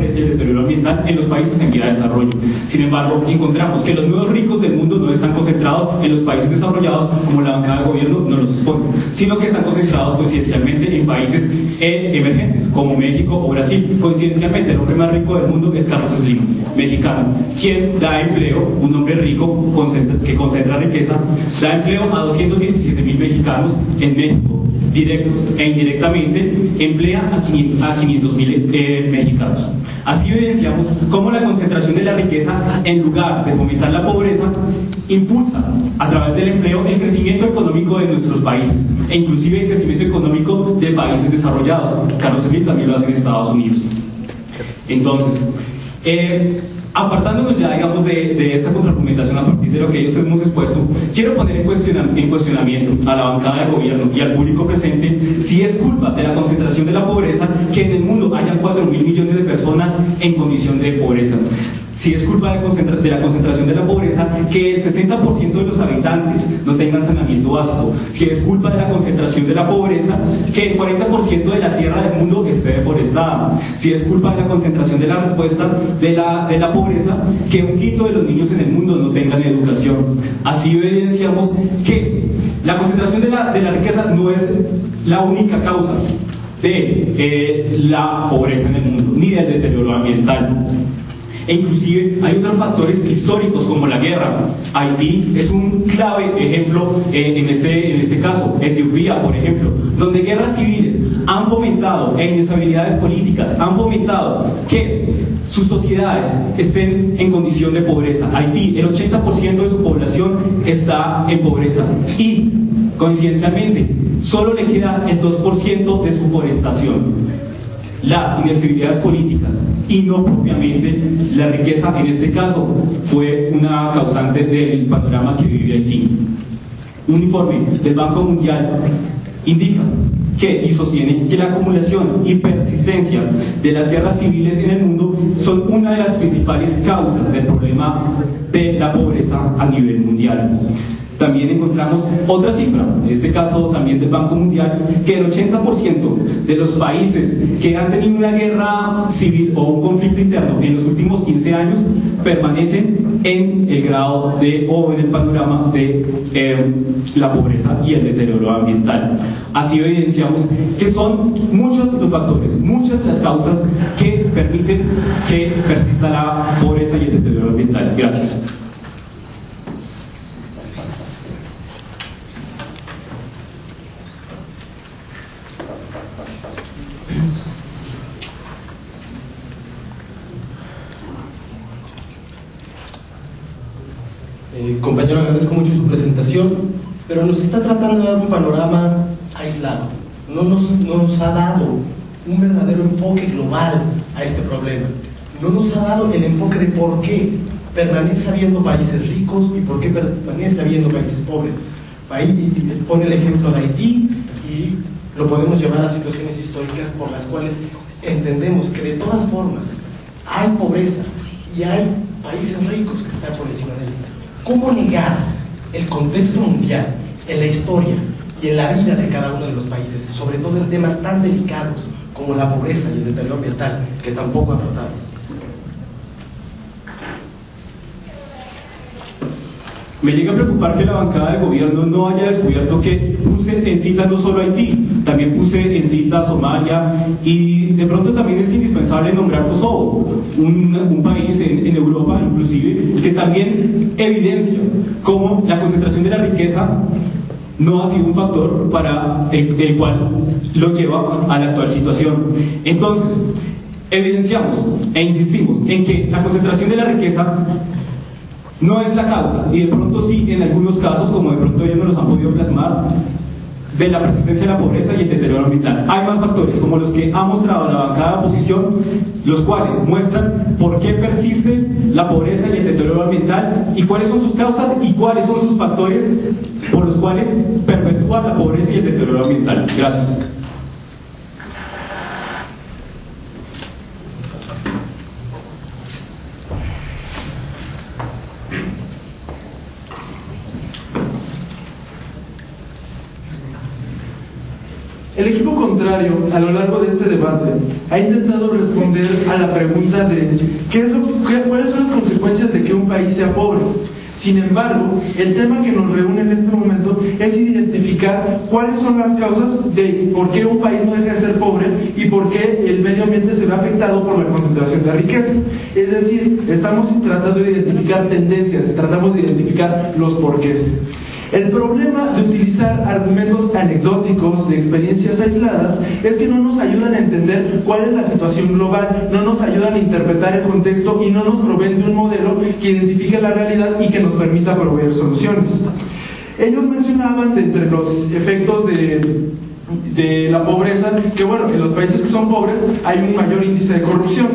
pobreza y el deterioro ambiental en los países en vía de desarrollo. Sin embargo, encontramos que los nuevos ricos del mundo no están concentrados en los países desarrollados, como la bancada de gobierno nos los expone, sino que están concentrados coincidencialmente en países emergentes, como México o Brasil. Coincidencialmente, el hombre más rico del mundo es Carlos Slim, mexicano, quien da empleo, un hombre rico que concentra riqueza, da empleo a 217,000 mexicanos en México, directos e indirectamente emplea a 500,000 mexicanos. Así evidenciamos cómo la concentración de la riqueza, en lugar de fomentar la pobreza, impulsa a través del empleo el crecimiento económico de nuestros países e inclusive el crecimiento económico de países desarrollados. Carlos Slim también lo hace en Estados Unidos. Entonces, apartándonos ya, digamos, de esta contraargumentación a partir de lo que ellos hemos expuesto, quiero poner en cuestionamiento a la bancada de gobierno y al público presente si es culpa de la concentración de la pobreza que en el mundo haya 4.000 millones de personas en condición de pobreza. Si es culpa de la concentración de la pobreza que el 60% de los habitantes no tengan saneamiento básico. Si es culpa de la concentración de la pobreza que el 40% de la tierra del mundo esté deforestada. Si es culpa de la concentración de la respuesta de la pobreza que 1/5 de los niños en el mundo no tengan educación. Así evidenciamos que la concentración de la riqueza no es la única causa de la pobreza en el mundo, ni del deterioro ambiental. E inclusive hay otros factores históricos como la guerra. Haití es un clave ejemplo en este caso. Etiopía, por ejemplo, donde guerras civiles han fomentado e inestabilidades políticas han fomentado que sus sociedades estén en condición de pobreza. Haití, el 80% de su población está en pobreza y, coincidencialmente, solo le queda el 2% de su forestación. Las inestabilidades políticas y no propiamente la riqueza, en este caso, fue una causante del panorama que vive Haití. Un informe del Banco Mundial indica y sostiene que la acumulación y persistencia de las guerras civiles en el mundo son una de las principales causas del problema de la pobreza a nivel mundial. También encontramos otra cifra, en este caso también del Banco Mundial, que el 80% de los países que han tenido una guerra civil o un conflicto interno en los últimos 15 años permanecen en el grado o en el panorama de la pobreza y el deterioro ambiental. Así evidenciamos que son muchos los factores, muchas las causas que permiten que persista la pobreza y el deterioro ambiental. Gracias. Compañero, agradezco mucho su presentación, pero nos está tratando de dar un panorama aislado. No nos ha dado un verdadero enfoque global a este problema. No nos ha dado el enfoque de por qué permanece habiendo países ricos y por qué permanece habiendo países pobres. Pone el ejemplo de Haití y lo podemos llevar a situaciones históricas por las cuales entendemos que de todas formas hay pobreza y hay países ricos que están por encima de ellos. ¿Cómo negar el contexto mundial en la historia y en la vida de cada uno de los países, sobre todo en temas tan delicados como la pobreza y el deterioro ambiental, que tampoco ha tratado? Me llega a preocupar que la bancada de gobierno no haya descubierto que puse en cita no solo Haití, también puse en cita Somalia, y de pronto también es indispensable nombrar Kosovo, un país en Europa inclusive, que también evidencia cómo la concentración de la riqueza no ha sido un factor para el cual lo lleva a la actual situación. Entonces, evidenciamos e insistimos en que la concentración de la riqueza no es la causa, y de pronto sí, en algunos casos, como de pronto ellos no los han podido plasmar, de la persistencia de la pobreza y el deterioro ambiental. Hay más factores, como los que ha mostrado la bancada de oposición, los cuales muestran por qué persiste la pobreza y el deterioro ambiental, y cuáles son sus causas y cuáles son sus factores por los cuales perpetúa la pobreza y el deterioro ambiental. Gracias. El equipo contrario, a lo largo de este debate, ha intentado responder a la pregunta de cuáles son las consecuencias de que un país sea pobre. Sin embargo, el tema que nos reúne en este momento es identificar cuáles son las causas de por qué un país no deja de ser pobre y por qué el medio ambiente se ve afectado por la concentración de riqueza. Es decir, estamos tratando de identificar tendencias, tratamos de identificar los porqués. El problema de utilizar argumentos anecdóticos de experiencias aisladas es que no nos ayudan a entender cuál es la situación global, no nos ayudan a interpretar el contexto y no nos proveen de un modelo que identifique la realidad y que nos permita proveer soluciones. Ellos mencionaban de entre los efectos de la pobreza que, bueno, en los países que son pobres hay un mayor índice de corrupción.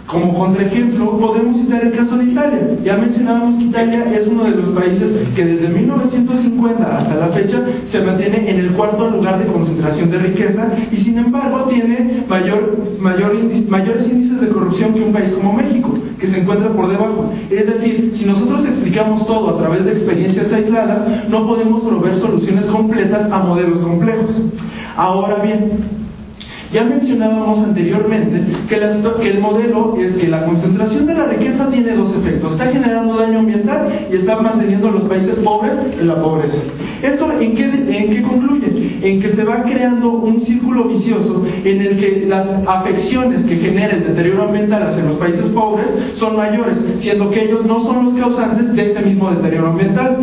Como contraejemplo, podemos citar el caso de Italia. Ya mencionábamos que Italia es uno de los países que desde 1950 hasta la fecha se mantiene en el cuarto lugar de concentración de riqueza y sin embargo tiene mayores índices de corrupción que un país como México, que se encuentra por debajo. Es decir, si nosotros explicamos todo a través de experiencias aisladas, no podemos proveer soluciones completas a modelos complejos. Ahora bien, ya mencionábamos anteriormente que el modelo es que la concentración de la riqueza tiene dos efectos: está generando daño ambiental y está manteniendo a los países pobres en la pobreza. ¿Esto en qué concluye? En que se va creando un círculo vicioso en el que las afecciones que genera el deterioro ambiental hacia los países pobres son mayores, siendo que ellos no son los causantes de ese mismo deterioro ambiental.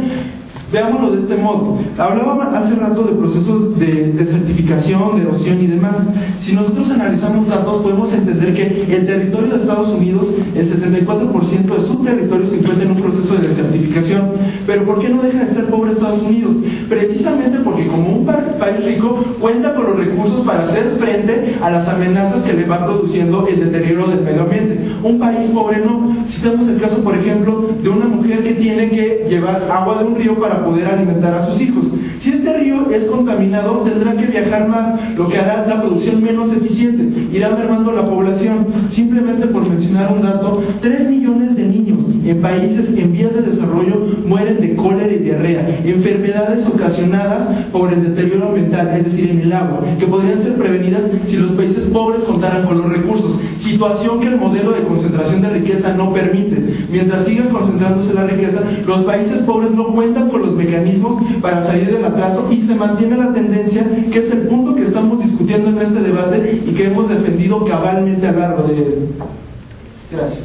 Veámoslo de este modo. Hablaba hace rato de procesos de certificación, de erosión y demás. Si nosotros analizamos datos, podemos entender que el territorio de Estados Unidos, el 74% de su territorio se encuentra en un proceso de desertificación. Pero ¿por qué no deja de ser pobre Estados Unidos? Precisamente porque como un país rico cuenta con los recursos para hacer frente a las amenazas que le va produciendo el deterioro del medio ambiente. Un país pobre no. Citamos el caso, por ejemplo, de una mujer que tiene que llevar agua de un río para poder alimentar a sus hijos. Si este río es contaminado, tendrá que viajar más, lo que hará la producción menos eficiente, irá mermando la población. Simplemente por mencionar un dato, 3 millones de niños en países en vías de desarrollo mueren de cólera y diarrea, enfermedades ocasionadas por el deterioro ambiental, es decir, en el agua, que podrían ser prevenidas si los países pobres contaran con los recursos, situación que el modelo de concentración de riqueza no permite. Mientras siga concentrándose la riqueza, los países pobres no cuentan con los mecanismos para salir del atraso y se mantiene la tendencia, que es el punto que estamos discutiendo en este debate y que hemos defendido cabalmente a lo largo de él. Gracias.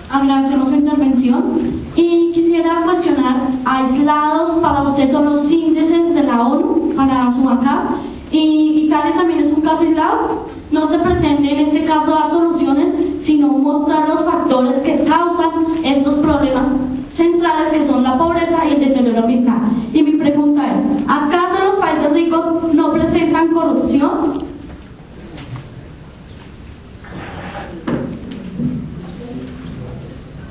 Agradecemos su intervención y quisiera cuestionar: aislados para usted son los índices de la ONU para su bancada, y Italia también es un caso aislado. No se pretende en este caso dar soluciones, sino mostrar los factores que causan estos problemas centrales, que son la pobreza y el deterioro ambiental. Y mi pregunta es: ¿acaso los países ricos no presentan corrupción?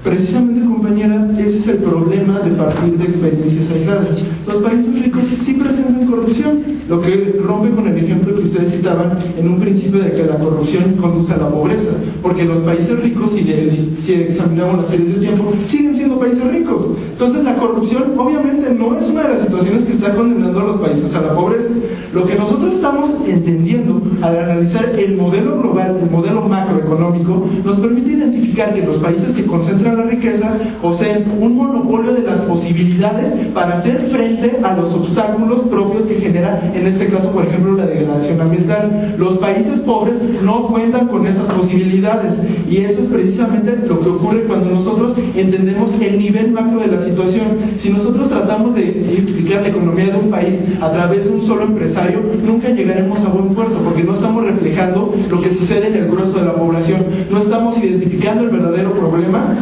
Precisamente, compañera, ese es el problema de partir de experiencias aisladas. Los países ricos sí presentan corrupción, lo que rompe con el ejemplo que ustedes citaban en un principio de que la corrupción conduce a la pobreza, porque los países ricos, si examinamos las series de tiempo, siguen siendo países ricos. Entonces la corrupción obviamente no es una de las situaciones que está condenando a los países a la pobreza. Lo que nosotros estamos entendiendo al analizar el modelo global, el modelo macroeconómico, nos permite identificar que los países que concentran la riqueza poseen un monopolio de las posibilidades para hacer frente a los obstáculos propios que genera, en este caso, por ejemplo, la degradación ambiental. Los países pobres no cuentan con esas posibilidades, y eso es precisamente lo que ocurre cuando nosotros entendemos el nivel macro de la situación. Si nosotros tratamos de explicar la economía de un país a través de un solo empresario, nunca llegaremos a buen puerto, porque no estamos reflejando lo que sucede en el grueso de la población, no estamos identificando el verdadero problema.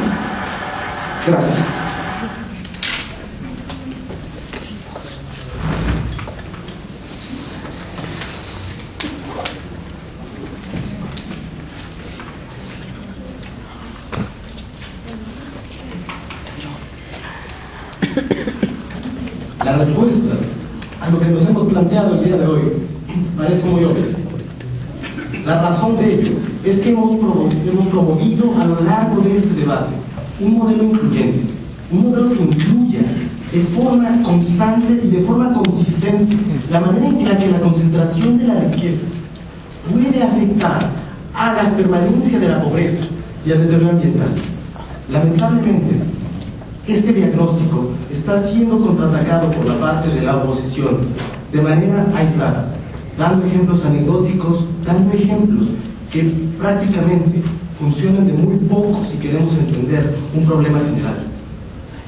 Gracias. La respuesta a lo que nos hemos planteado el día de hoy parece muy obvio. La razón de ello es que hemos promovido a lo largo de este debate un modelo incluyente, un modelo que incluya de forma constante y de forma consistente la manera en la que la concentración de la riqueza puede afectar a la permanencia de la pobreza y al deterioro ambiental. Lamentablemente, este diagnóstico está siendo contraatacado por la parte de la oposición de manera aislada, dando ejemplos anecdóticos, dando ejemplos que prácticamente funcionan de muy poco si queremos entender un problema general.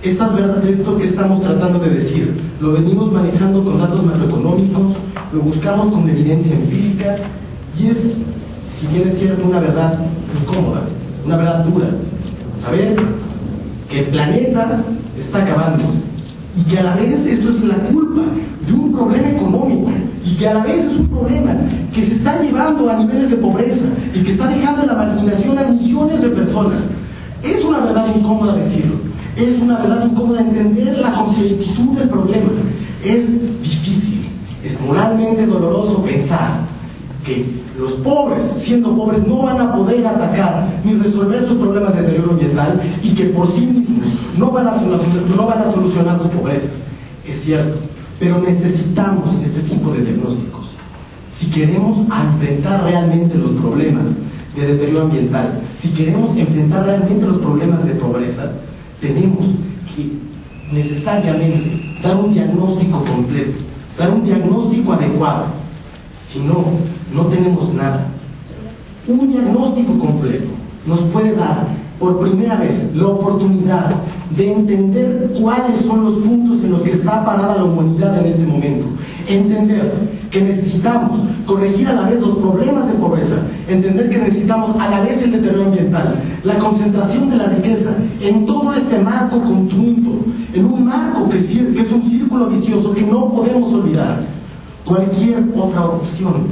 Esto que estamos tratando de decir, lo venimos manejando con datos macroeconómicos, lo buscamos con evidencia empírica, y es, si bien es cierto, una verdad incómoda, una verdad dura, saber que el planeta está acabándose, y que a la vez esto es la culpa de un problema económico, y que a la vez es un problema que se está llevando a niveles de pobreza, y que está dejando en la marginación a millones de personas. Es una verdad incómoda decirlo, es una verdad incómoda entender la completitud del problema. Es difícil, es moralmente doloroso pensar que los pobres, siendo pobres, no van a poder atacar ni resolver sus problemas de deterioro ambiental, y que por sí mismos no van a solucionar su pobreza. Es cierto, pero necesitamos este tipo de diagnósticos. Si queremos enfrentar realmente los problemas de deterioro ambiental, si queremos enfrentar realmente los problemas de pobreza, tenemos que necesariamente dar un diagnóstico completo, dar un diagnóstico adecuado. Si no, no tenemos nada. Un diagnóstico completo nos puede dar por primera vez la oportunidad de entender cuáles son los puntos en los que está parada la humanidad en este momento. Entender que necesitamos corregir a la vez los problemas de pobreza, entender que necesitamos a la vez el deterioro ambiental, la concentración de la riqueza en todo este marco conjunto, en un marco que es un círculo vicioso que no podemos olvidar. Cualquier otra opción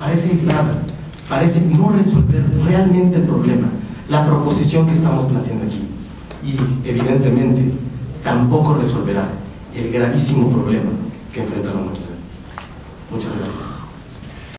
parece aislada, parece no resolver realmente el problema, la proposición que estamos planteando aquí, y evidentemente tampoco resolverá el gravísimo problema que enfrenta la humanidad. Muchas gracias.